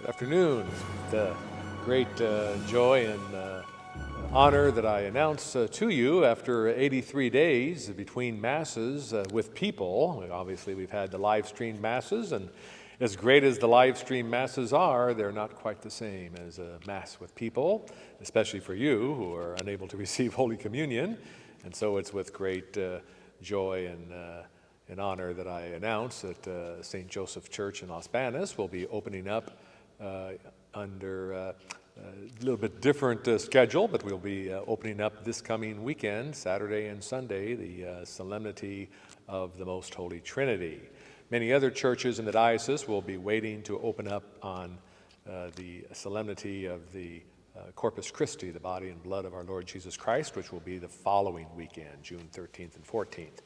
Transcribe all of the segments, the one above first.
Good afternoon. It's great joy and honor that I announce to you after 83 days between Masses with people. Obviously, we've had the live streamed Masses, and as great as the live streamed Masses are, they're not quite the same as a Mass with people, especially for you who are unable to receive Holy Communion. And so it's with great joy and honor that I announce that St. Joseph Church in Los Banos will be opening up under a little bit different schedule, but we'll be opening up this coming weekend, Saturday and Sunday, the Solemnity of the Most Holy Trinity. Many other churches in the diocese will be waiting to open up on the Solemnity of the Corpus Christi, the body and blood of our Lord Jesus Christ, which will be the following weekend, June 13th and 14th.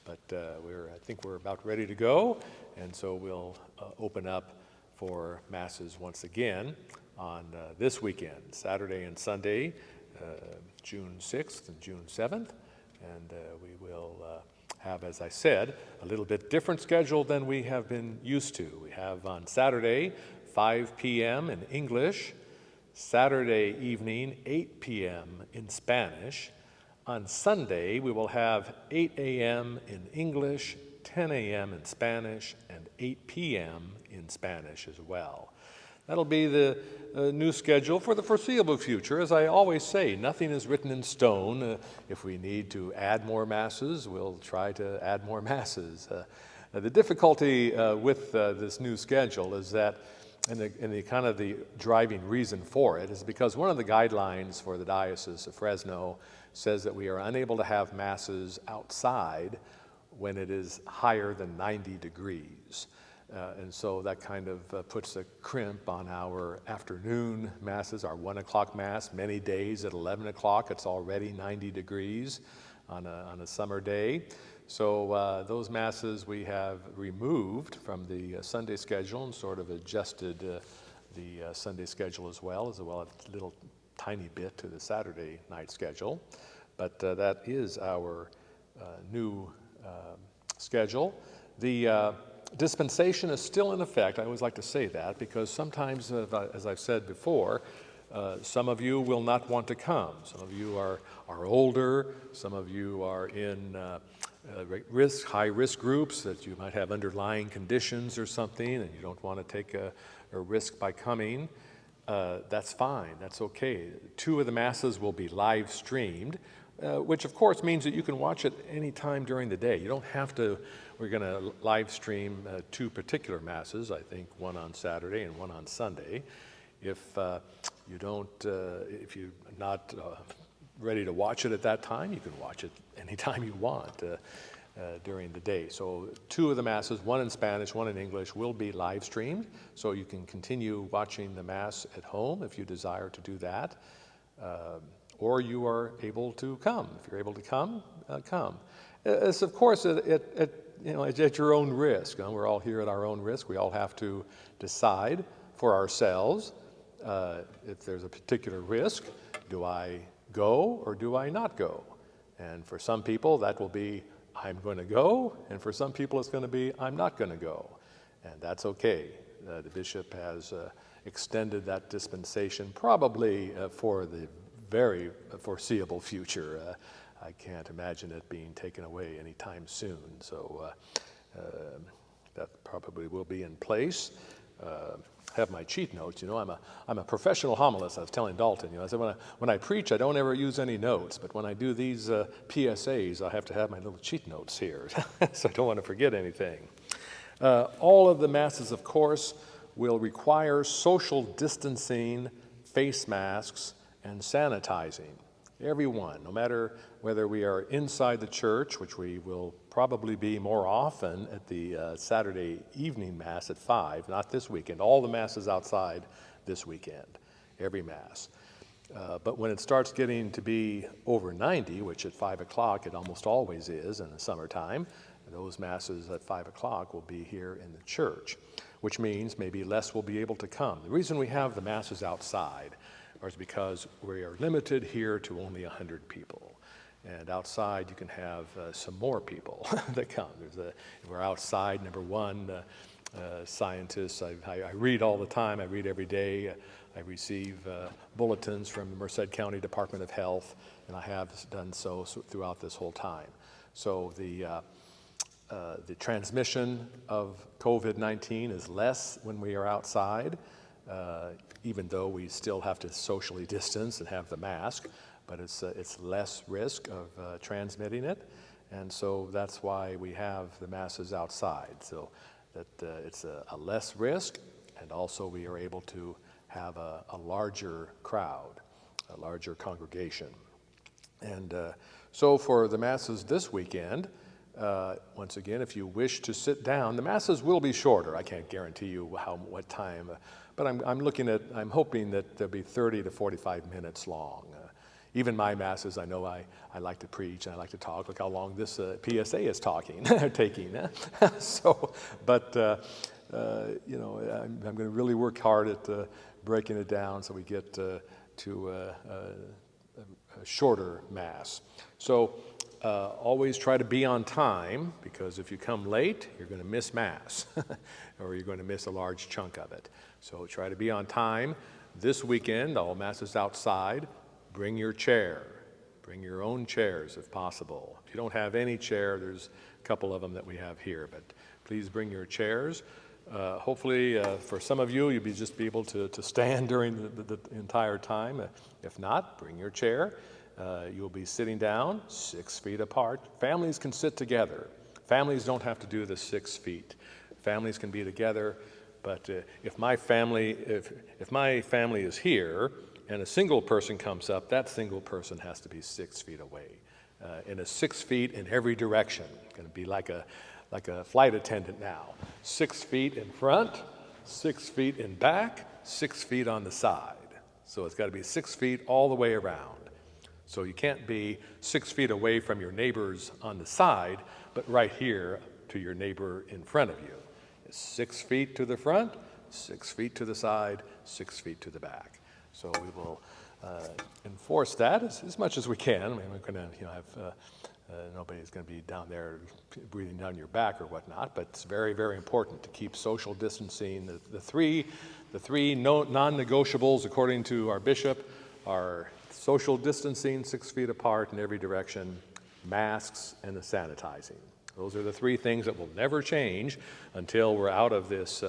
But I think we're about ready to go, and so we'll open up for Masses once again on this weekend, Saturday and Sunday, June 6th and June 7th. And we will have, as I said, a little bit different schedule than we have been used to. We have on Saturday, 5 p.m. in English, Saturday evening, 8 p.m. in Spanish. On Sunday, we will have 8 a.m. in English, 10 a.m. in Spanish, and 8 p.m. in Spanish as well. That'll be the new schedule for the foreseeable future. As I always say, nothing is written in stone. If we need to add more Masses, we'll try to add more Masses. The difficulty with this new schedule is that, and the kind of the driving reason for it is because one of the guidelines for the Diocese of Fresno says that we are unable to have Masses outside when it is higher than 90 degrees. And so that kind of puts a crimp on our afternoon Masses, our 1 o'clock Mass. Many days at 11 o'clock, it's already 90 degrees on a summer day. So those Masses we have removed from the Sunday schedule and sort of adjusted the Sunday schedule as well a little tiny bit to the Saturday night schedule. But that is our new schedule. The dispensation is still in effect. I always like to say that because sometimes, as I've said before, some of you will not want to come. Some of you are older. Some of you are in high-risk groups that you might have underlying conditions or something, and you don't want to take a risk by coming. That's fine. That's okay. 2 of the Masses will be live streamed, which of course means that you can watch it any time during the day. You don't have to. We're going to live stream 2 particular Masses, I think one on Saturday and one on Sunday. If if you're not ready to watch it at that time, you can watch it anytime you want during the day. So 2 of the Masses, one in Spanish, one in English, will be live streamed. So you can continue watching the Mass at home if you desire to do that. Or you are able to come. If you're able to come, come. It's of course it's at your own risk. We're all here at our own risk. We all have to decide for ourselves if there's a particular risk. Do I go or do I not go? And for some people that will be I'm going to go, and for some people it's going to be I'm not going to go. And that's okay. The bishop has extended that dispensation probably for the very foreseeable future. I can't imagine it being taken away anytime soon. So that probably will be in place. Have my cheat notes. I'm a professional homilist. I was telling Dalton. I said when I preach, I don't ever use any notes. But when I do these PSAs, I have to have my little cheat notes here, so I don't want to forget anything. All of the Masses, of course, will require social distancing, face masks, and sanitizing. Everyone, no matter whether we are inside the church, which we will probably be more often at the Saturday evening Mass at 5, not this weekend. All the Masses outside this weekend, every Mass. But when it starts getting to be over 90, which at 5 o'clock it almost always is in the summertime, those Masses at 5 o'clock will be here in the church, which means maybe less will be able to come. The reason we have the Masses outside is because we are limited here to only 100 people. And outside you can have some more people that come. If we're outside, number one, scientists. I read all the time. I read every day. I receive bulletins from the Merced County Department of Health, and I have done so throughout this whole time. So the transmission of COVID-19 is less when we are outside, even though we still have to socially distance and have the mask, but it's less risk of transmitting it. And so that's why we have the masses outside, so that it's a less risk, and also we are able to have a larger crowd, a larger congregation. And so for the masses this weekend, once again, if you wish to sit down, the masses will be shorter. I can't guarantee you what time, but I'm hoping that they'll be 30 to 45 minutes long. Even my masses, I know I like to preach and I like to talk. Look how long this PSA is taking. So, but you know, I'm going to really work hard at breaking it down so we get to a shorter mass. So always try to be on time, because if you come late, you're going to miss mass or you're going to miss a large chunk of it. So try to be on time. This weekend, all masses outside. Bring your chair. Bring your own chairs if possible. If you don't have any chair, there's a couple of them that we have here, but please bring your chairs. Hopefully, for some of you, you'll just be able to stand during the entire time. If not, bring your chair. You'll be sitting down 6 feet apart. Families can sit together. Families don't have to do the 6 feet. Families can be together, but if my family is here and a single person comes up, that single person has to be 6 feet away. And 6 feet in every direction. It's going to be like a flight attendant now. 6 feet in front, 6 feet in back, 6 feet on the side. So it's got to be 6 feet all the way around. So you can't be 6 feet away from your neighbors on the side, but right here to your neighbor in front of you. It's 6 feet to the front, 6 feet to the side, 6 feet to the back. So we will enforce that as much as we can. I mean, we're going to have nobody's going to be down there breathing down your back or whatnot, but it's very, very important to keep social distancing. The three non-negotiables, according to our bishop, are social distancing, 6 feet apart in every direction, masks, and the sanitizing. Those are the three things that will never change until we're out of this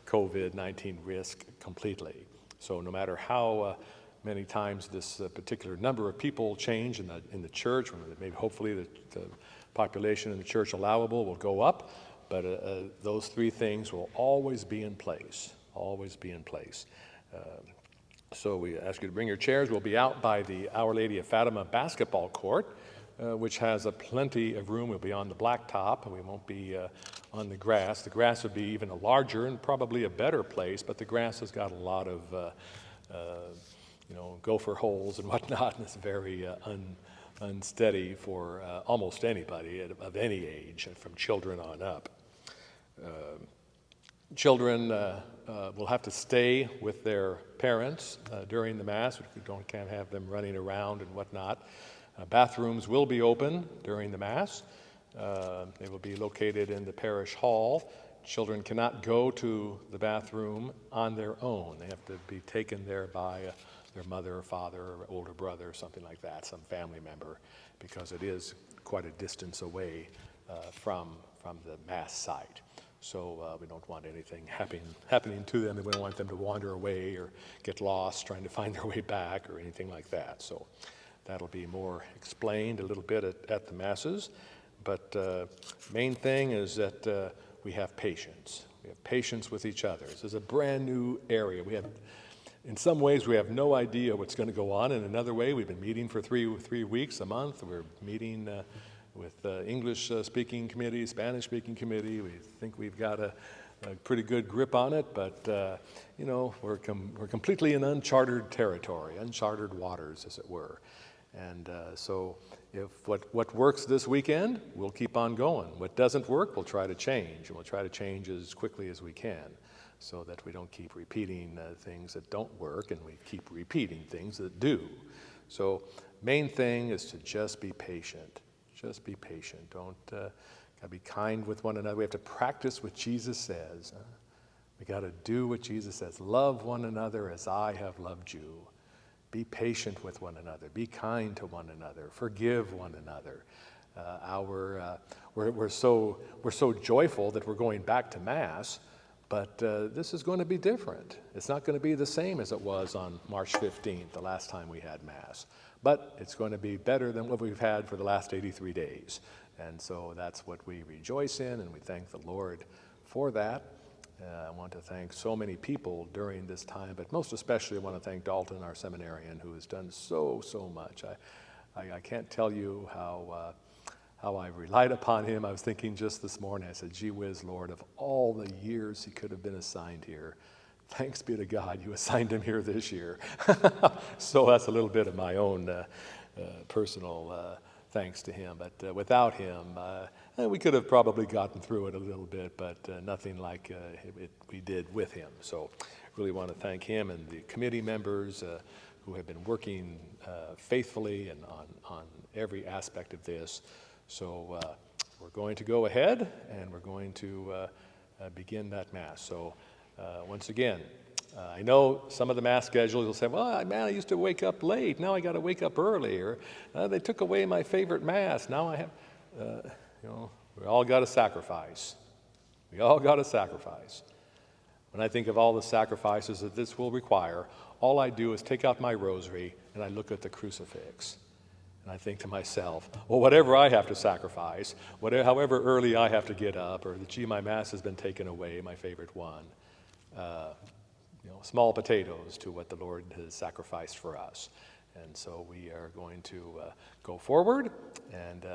COVID-19 risk completely. So no matter how many times this particular number of people change in the church, maybe hopefully the population in the church allowable will go up, but those three things will always be in place, always be in place. So we ask you to bring your chairs. We'll be out by the Our Lady of Fatima basketball court, which has plenty of room. We'll be on the blacktop, and we won't be on the grass. The grass would be even a larger and probably a better place, but the grass has got a lot of gopher holes and whatnot, and it's very unsteady for almost anybody of any age, from children on up. Children will have to stay with their parents during the Mass. We can't have them running around and whatnot. Bathrooms will be open during the Mass. They will be located in the parish hall. Children cannot go to the bathroom on their own. They have to be taken there by their mother or father or older brother or something like that, some family member, because it is quite a distance away from the Mass site. So we don't want anything happening to them. We don't want them to wander away or get lost trying to find their way back or anything like that. So that'll be more explained a little bit at the Masses. But main thing is that we have patience. We have patience with each other. This is a brand new area. In some ways, we have no idea what's going to go on. In another way, we've been meeting for three weeks, a month. We're meeting with English-speaking committee, Spanish-speaking committee. We think we've got a pretty good grip on it, but we're completely in uncharted territory, uncharted waters, as it were. And so if what works this weekend, we'll keep on going. What doesn't work, we'll try to change, and we'll try to change as quickly as we can, so that we don't keep repeating things that don't work, and we keep repeating things that do. So main thing is to just be patient. Just be patient. Don't Got to be kind with one another. We have to practice what Jesus says. We got to do what Jesus says. Love one another as I have loved you. Be patient with one another. Be kind to one another. Forgive one another. We're so joyful that we're going back to Mass, but this is going to be different. It's not going to be the same as it was on March 15th, the last time we had Mass. But it's going to be better than what we've had for the last 83 days. And so that's what we rejoice in, and we thank the Lord for that. I want to thank so many people during this time, but most especially I want to thank Dalton, our seminarian, who has done so much. I can't tell you how I've relied upon him. I was thinking just this morning, I said, gee whiz, Lord, of all the years he could have been assigned here, thanks be to God you assigned him here this year. So that's a little bit of my own personal thanks to him. But without him, we could have probably gotten through it a little bit, but nothing like we did with him. So really want to thank him and the committee members who have been working faithfully and on every aspect of this. So we're going to go ahead and we're going to begin that Mass. So once again, I know some of the Mass schedules will say, well, man, I used to wake up late. Now I got to wake up early. Or they took away my favorite Mass. Now I have, we all got to sacrifice. We all got to sacrifice. When I think of all the sacrifices that this will require, all I do is take out my rosary and I look at the crucifix. And I think to myself, well, whatever I have to sacrifice, however early I have to get up, or gee, my Mass has been taken away, my favorite one, small potatoes to what the Lord has sacrificed for us. And so we are going to go forward and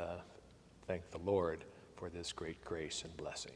thank the Lord for this great grace and blessing.